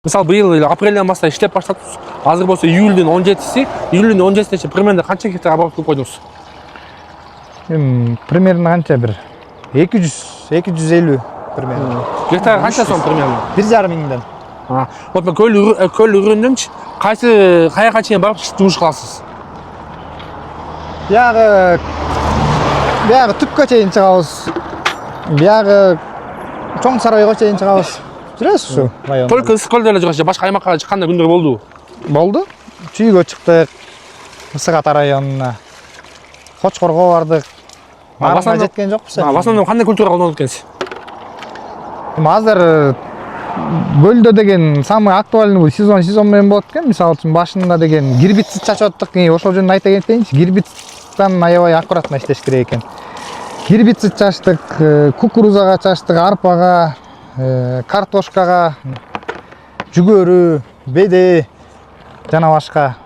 Мисалы быйыл эле апрелден баштап иштеп баштадыбыз. Азыр болсо июлдун 17-си, июлдун 17-сине примерно канча гектар оборот кылып койдуңуз? Примерно канча бир 200-250 примерно. Гектар канча сом примерно? 1,5 миңден. Вот мен көл үрүндүнчү каяка чейин барып жумуш кыласыз? Бияғы түпкө чейин чыгабыз. Бияғы чоң сарайга чейин чыгабыз. Жүрөсүз ушу район. Только ысык көлдө эле жугасыз, башка аймакка чыкканда күндөр болду? Болду. Чүйгө чыктык. Ысык Ата районуна. Кочкорго бардык. Арасына жеткен жокпуз. В основном кандай культура колдонот экенсиз? Азыр көлдө деген самый актуальный сезон менен болот экен. Мисалы үчүн башында деген гербицид чачып аттык. Ошол жөнүндө айта кетейинчи. Гербицидтан аябай аккуратно иштеш керек экен. Гербицид чачтык, кукурузага чачтык, арпага, картошкага, жүгөрү, беде жана башка.